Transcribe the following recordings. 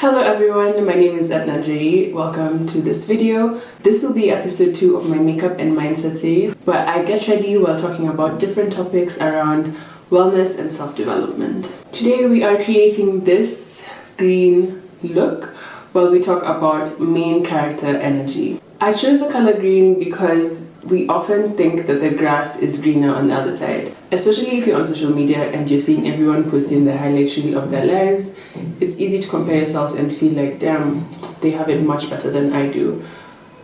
Hello everyone, my name is Edna Njeri. Welcome to this video. This will be episode 2 of my makeup and mindset series, where I get ready while talking about different topics around wellness and self-development. Today we are creating this green look while we talk about main character energy. I chose the color green because we often think that the grass is greener on the other side. Especially if you're on social media and you're seeing everyone posting the highlight reel of their lives, it's easy to compare yourself and feel like, damn, they have it much better than I do.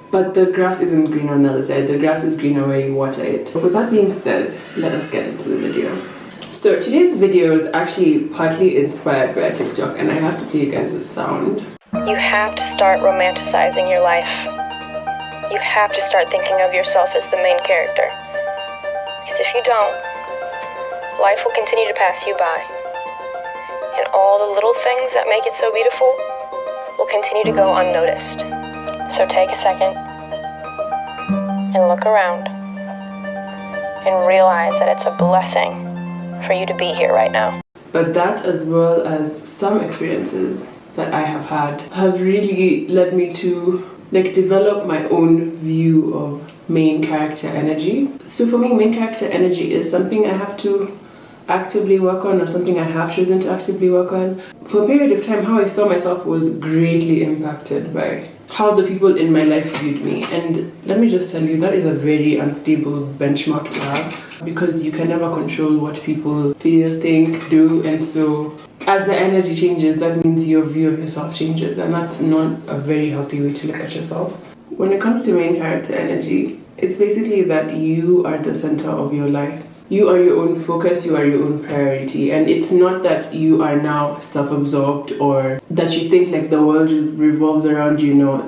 But the grass isn't greener on the other side, the grass is greener where you water it. With that being said, let us get into the video. So today's video is actually partly inspired by a TikTok, and I have to play you guys the sound. You have to start romanticizing your life. You have to start thinking of yourself as the main character. Because if you don't, life will continue to pass you by. And all the little things that make it so beautiful will continue to go unnoticed. So take a second and look around and realize that it's a blessing for you to be here right now. But that, as well as some experiences that I have had, have really led me to develop my own view of main character energy. So for me, main character energy is something I have to actively work on, or something I have chosen to actively work on. For a period of time, how I saw myself was greatly impacted by how the people in my life viewed me. And let me just tell you, that is a very unstable benchmark to have, because you can never control what people feel, think, do. And so as the energy changes, that means your view of yourself changes, and that's not a very healthy way to look at yourself. When it comes to main character energy, it's basically that you are the center of your life. You are your own focus, you are your own priority, and it's not that you are now self-absorbed or that you think like the world revolves around you. No,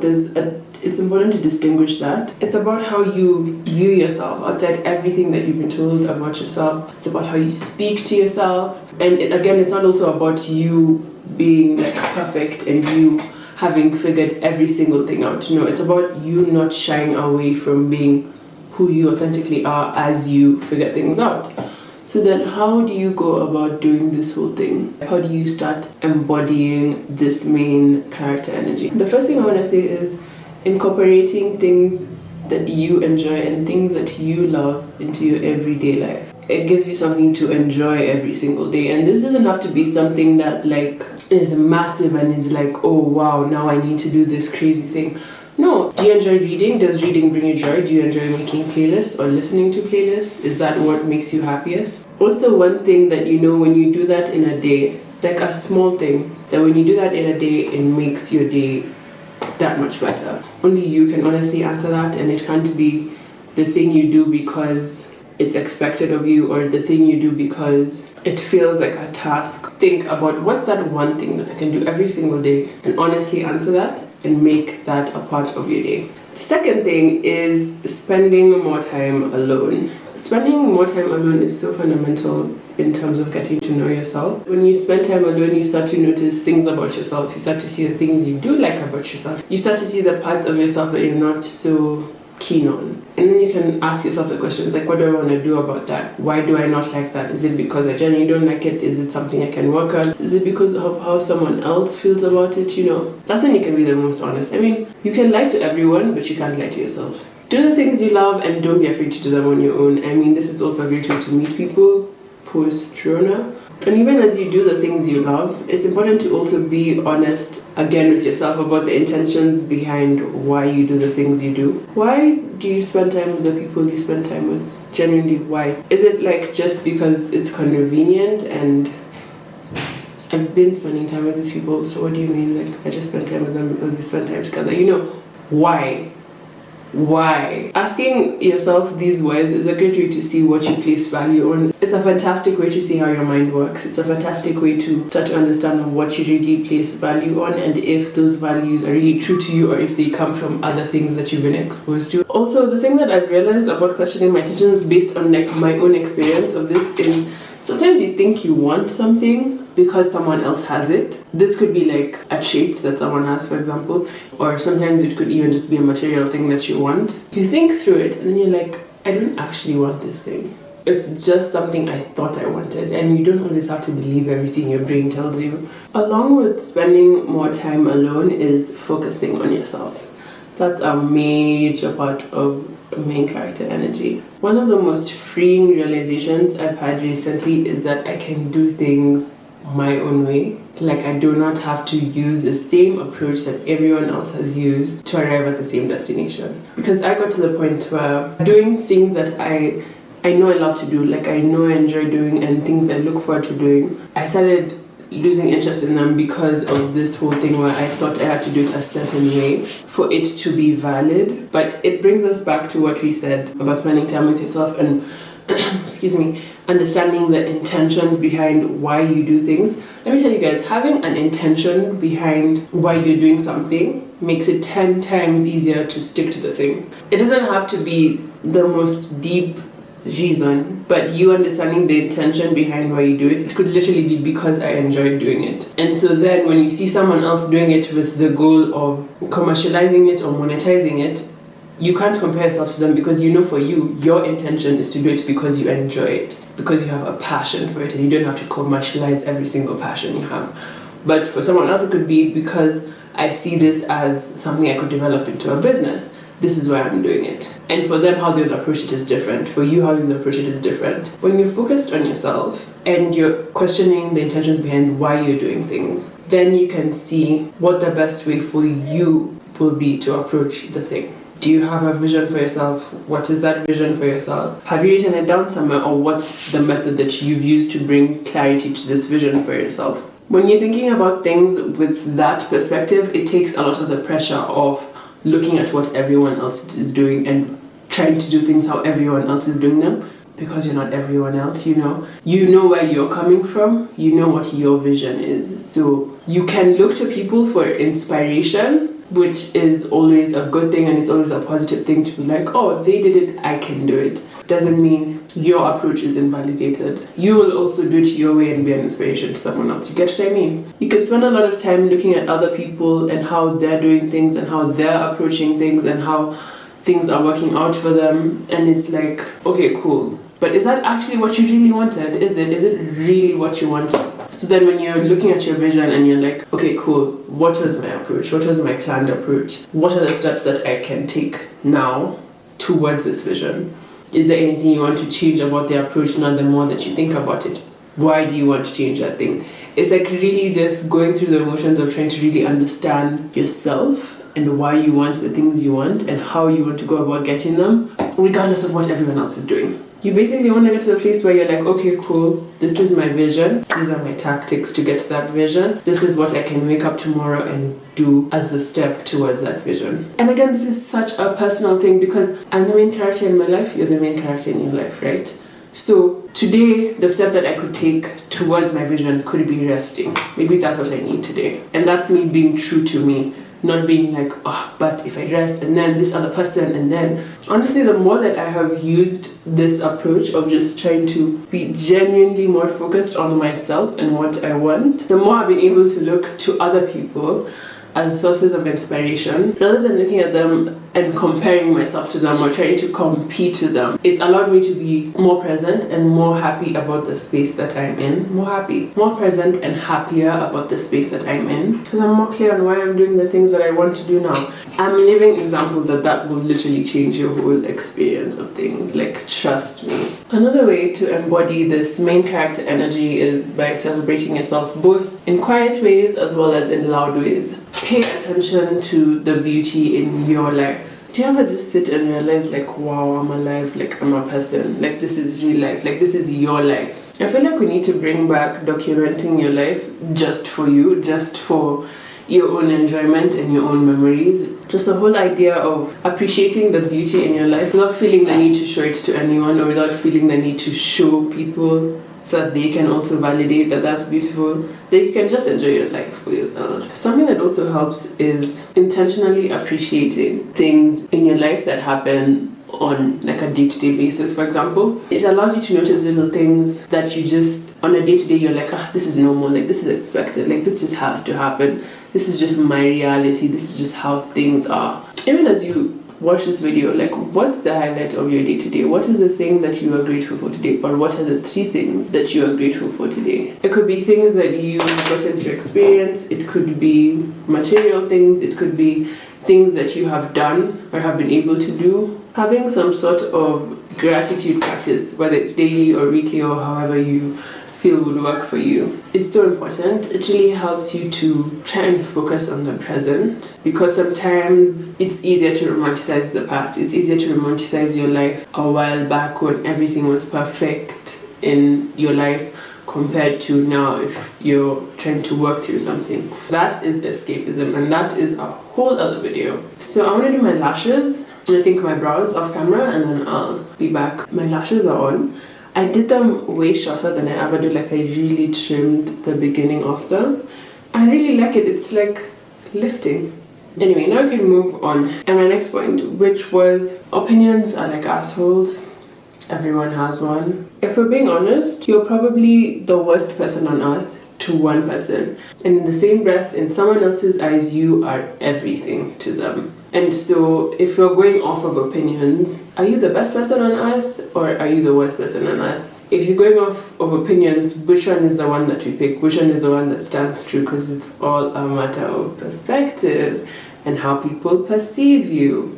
it's important to distinguish that. It's about how you view yourself outside everything that you've been told about yourself. It's about how you speak to yourself. And again, it's not also about you being perfect and you having figured every single thing out. No, it's about you not shying away from being who you authentically are as you figure things out. So then how do you go about doing this whole thing? How do you start embodying this main character energy? The first thing I want to say is incorporating things that you enjoy and things that you love into your everyday life. It gives you something to enjoy every single day. And this doesn't have to be something that is massive and is oh wow, now I need to do this crazy thing. No. Do you enjoy reading? Does reading bring you joy? Do you enjoy making playlists or listening to playlists? Is that what makes you happiest? What's the one thing that you know when you do that in a day, a small thing, that when you do that in a day, it makes your day that much better? Only you can honestly answer that, and it can't be the thing you do because it's expected of you, or the thing you do because it feels like a task. Think about what's that one thing that I can do every single day, and honestly answer that and make that a part of your day. The second thing is spending more time alone. Spending more time alone is so fundamental in terms of getting to know yourself. When you spend time alone, you start to notice things about yourself. You start to see the things you do like about yourself. You start to see the parts of yourself that you're not so keen on. And then you can ask yourself the questions what do I want to do about that? Why do I not like that? Is it because I genuinely don't like it? Is it something I can work on? Is it because of how someone else feels about it? That's when you can be the most honest. You can lie to everyone, but you can't lie to yourself. Do the things you love and don't be afraid to do them on your own. This is also a great way to meet people post-Rona. And even as you do the things you love, it's important to also be honest again with yourself about the intentions behind why you do the things you do. Why do you spend time with the people you spend time with? Genuinely, why? Is it just because it's convenient and I've been spending time with these people, so what do you mean? I just spend time with them because we spend time together. Why? Why? Asking yourself these whys is a great way to see what you place value on. It's a fantastic way to see how your mind works. It's a fantastic way to start to understand what you really place value on, and if those values are really true to you, or if they come from other things that you've been exposed to. Also, the thing that I've realized about questioning my intentions based on my own experience of this is sometimes you think you want something because someone else has it. This could be a trait that someone has, for example, or sometimes it could even just be a material thing that you want. You think through it and then you're I don't actually want this thing. It's just something I thought I wanted, and you don't always have to believe everything your brain tells you. Along with spending more time alone is focusing on yourself. That's a major part of main character energy. One of the most freeing realizations I've had recently is that I can do things my own way. Like, I do not have to use the same approach that everyone else has used to arrive at the same destination. Because I got to the point where doing things that I know I love to do, like I know I enjoy doing, and things I look forward to doing, I started losing interest in them because of this whole thing where I thought I had to do it a certain way for it to be valid. But it brings us back to what we said about spending time with yourself and understanding the intentions behind why you do things. Let me tell you guys, having an intention behind why you're doing something makes it 10 times easier to stick to the thing. It doesn't have to be the most deep reason, but you understanding the intention behind why you do it. It could literally be because I enjoyed doing it. And so then when you see someone else doing it with the goal of commercializing it or monetizing it, you can't compare yourself to them, because you know for you, your intention is to do it because you enjoy it, because you have a passion for it, and you don't have to commercialize every single passion you have. But for someone else, it could be because I see this as something I could develop into a business. This is why I'm doing it. And for them, how they'll approach it is different. For you, how you'll approach it is different. When you're focused on yourself and you're questioning the intentions behind why you're doing things, then you can see what the best way for you will be to approach the thing. Do you have a vision for yourself? What is that vision for yourself? Have you written it down somewhere, or what's the method that you've used to bring clarity to this vision for yourself? When you're thinking about things with that perspective, it takes a lot of the pressure off looking at what everyone else is doing and trying to do things how everyone else is doing them, because you're not everyone else. You know where you're coming from, you know what your vision is, so you can look to people for inspiration, which is always a good thing, and it's always a positive thing to be like, oh, they did it, I can do it. Doesn't mean your approach is invalidated. You will also do it your way and be an inspiration to someone else. You get what I mean? You can spend a lot of time looking at other people and how they're doing things and how they're approaching things and how things are working out for them, and it's like, okay, cool. But is that actually what you really wanted? Is it really what you wanted? So then when you're looking at your vision and you're like, okay, cool, what was my approach? What was my planned approach? What are the steps that I can take now towards this vision? Is there anything you want to change about the approach now the more that you think about it? Why do you want to change that thing? It's like really just going through the motions of trying to really understand yourself and why you want the things you want and how you want to go about getting them, regardless of what everyone else is doing. You basically want to get to the place where you're like, okay, cool, this is my vision. These are my tactics to get to that vision. This is what I can wake up tomorrow and do as a step towards that vision. And again, this is such a personal thing, because I'm the main character in my life, you're the main character in your life, right? So today, the step that I could take towards my vision could be resting. Maybe that's what I need today. And that's me being true to me. Not being like, oh, but if I rest and then this other person, and then honestly, the more that I have used this approach of just trying to be genuinely more focused on myself and what I want, the more I've been able to look to other people as sources of inspiration rather than looking at them and comparing myself to them or trying to compete with them. It's allowed me to be more present and more happy about the space that I'm in. More present and happier about the space that I'm in, because I'm more clear on why I'm doing the things that I want to do now. I'm a living example that will literally change your whole experience of things. Like, trust me. Another way to embody this main character energy is by celebrating yourself both in quiet ways as well as in loud ways. Pay attention to the beauty in your life. Do you ever just sit and realize, like, wow, I'm alive, like, I'm a person, like, this is real life, like, this is your life? I feel like we need to bring back documenting your life just for you, just for your own enjoyment and your own memories. Just the whole idea of appreciating the beauty in your life without feeling the need to show it to anyone, or without feeling the need to show people so that they can also validate that that's beautiful, that you can just enjoy your life for yourself. Something that also helps is intentionally appreciating things in your life that happen on like a day-to-day basis. For example, it allows you to notice little things that you just on a day-to-day you're like, this is normal, like this is expected, like this just has to happen, this is just my reality, this is just how things are. Even as you watch this video, like, what's the highlight of your day today? What is the thing that you are grateful for today? Or what are the 3 things that you are grateful for today? It could be things that you got into experience. It could be material things. It could be things that you have done or have been able to do. Having some sort of gratitude practice, whether it's daily or weekly or however you feel would work for you, is so important. It really helps you to try and focus on the present, because sometimes it's easier to romanticize the past. It's easier to romanticize your life a while back when everything was perfect in your life compared to now if you're trying to work through something. That is escapism, and that is a whole other video. So I want to do my lashes, and I think my brows off camera, and then I'll be back. My lashes are on. I did them way shorter than I ever do. Like, I really trimmed the beginning of them, and I really like it. It's like lifting. Anyway, now we can move on. And my next point, which was opinions are like assholes. Everyone has one. If we're being honest, you're probably the worst person on earth to one person, and in the same breath, in someone else's eyes, you are everything to them. And so if we're going off of opinions, are you the best person on earth or are you the worst person on earth? If you're going off of opinions, which one is the one that we pick? Which one is the one that stands true? Because it's all a matter of perspective and how people perceive you.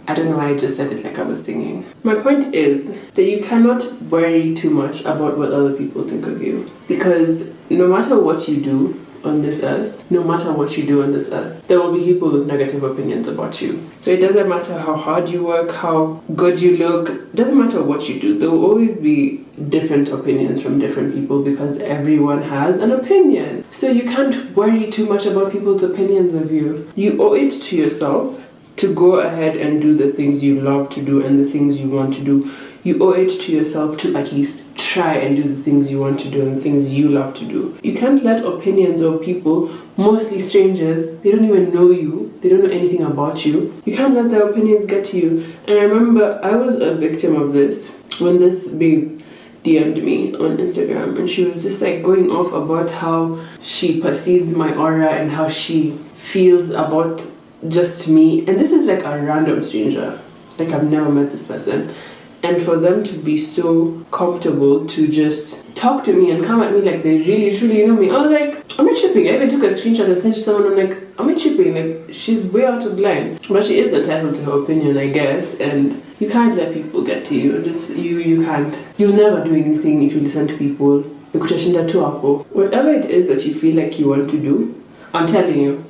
I don't know why I just said it like I was singing. My point is that you cannot worry too much about what other people think of you, because no matter what you do on this earth, no matter what you do on this earth, there will be people with negative opinions about you. So it doesn't matter how hard you work, how good you look, it doesn't matter what you do. There will always be different opinions from different people, because everyone has an opinion. So you can't worry too much about people's opinions of you. You owe it to yourself to go ahead and do the things you love to do and the things you want to do. You owe it to yourself to at least try and do the things you want to do and the things you love to do. You can't let opinions of people, mostly strangers, they don't even know you, they don't know anything about you. You can't let their opinions get to you. And I remember I was a victim of this when this babe DM'd me on Instagram, and she was just like going off about how she perceives my aura and how she feels about just me. And this is like a random stranger. Like, I've never met this person. And for them to be so comfortable to just talk to me and come at me like they really, truly know me. I was like, am I tripping? I even took a screenshot and sent to someone. I'm like, am I tripping? Like, she's way out of line. But she is entitled to her opinion, I guess. And you can't let people get to you. Just, you can't. You'll never do anything if you listen to people. Whatever it is that you feel like you want to do, I'm telling you,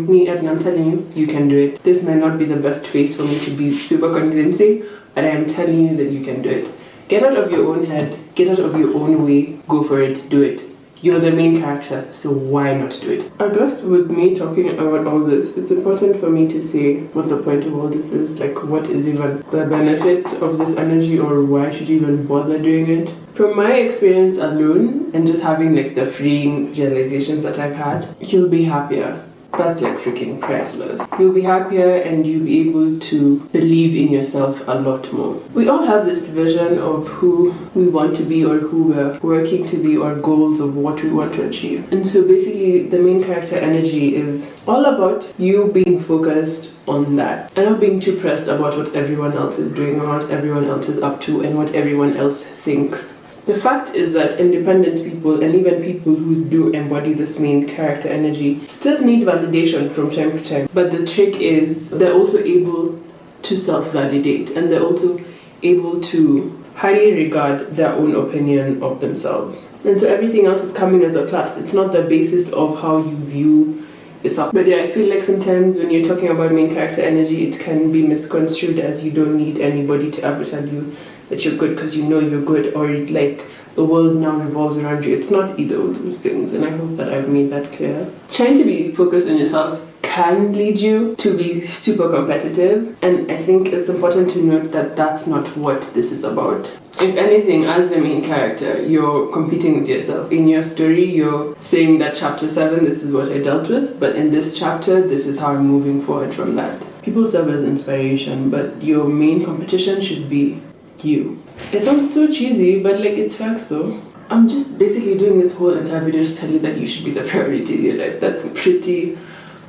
me, Edna, I'm telling you, you can do it. This might not be the best face for me to be super convincing, but I am telling you that you can do it. Get out of your own head, get out of your own way, go for it, do it. You're the main character, so why not do it? I guess with me talking about all this, it's important for me to say what the point of all this is. Like, what is even the benefit of this energy, or why should you even bother doing it? From my experience alone, and just having like the freeing realizations that I've had, you'll be happier. That's like freaking priceless. You'll be happier and you'll be able to believe in yourself a lot more. We all have this vision of who we want to be or who we're working to be, or goals of what we want to achieve. And so basically the main character energy is all about you being focused on that and not being too pressed about what everyone else is doing or what everyone else is up to and what everyone else thinks. The fact is that independent people and even people who do embody this main character energy still need validation from time to time. But the trick is they're also able to self-validate, and they're also able to highly regard their own opinion of themselves. And so everything else is coming as a plus. It's not the basis of how you view yourself. But yeah, I feel like sometimes when you're talking about main character energy, it can be misconstrued as you don't need anybody to ever tell you that you're good because you know you're good, or like the world now revolves around you. It's not either of those things, and I hope that I've made that clear. Trying to be focused on yourself can lead you to be super competitive, and I think it's important to note that that's not what this is about. If anything, as the main character, you're competing with yourself. In your story, you're saying that chapter 7, this is what I dealt with, but in this chapter, this is how I'm moving forward from that. People serve as inspiration, but your main competition should be you. It sounds so cheesy, but like, it's facts though. I'm just basically doing this whole entire video to tell you that you should be the priority in your life. That's pretty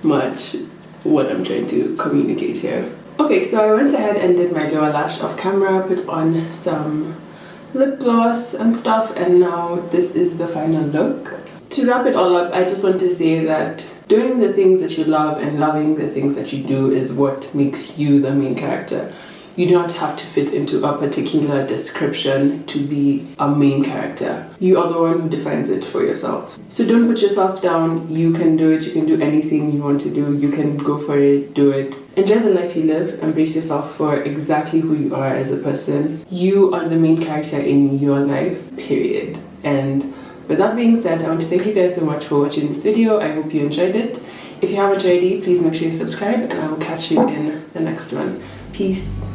much what I'm trying to communicate here. Okay, so I went ahead and did my lower lash off camera, put on some lip gloss and stuff, and now this is the final look. To wrap it all up, I just want to say that doing the things that you love and loving the things that you do is what makes you the main character. You do not have to fit into a particular description to be a main character. You are the one who defines it for yourself. So don't put yourself down. You can do it. You can do anything you want to do. You can go for it. Do it. Enjoy the life you live. Embrace yourself for exactly who you are as a person. You are the main character in your life, period. And with that being said, I want to thank you guys so much for watching this video. I hope you enjoyed it. If you haven't already, please make sure you subscribe, and I will catch you in the next one. Peace.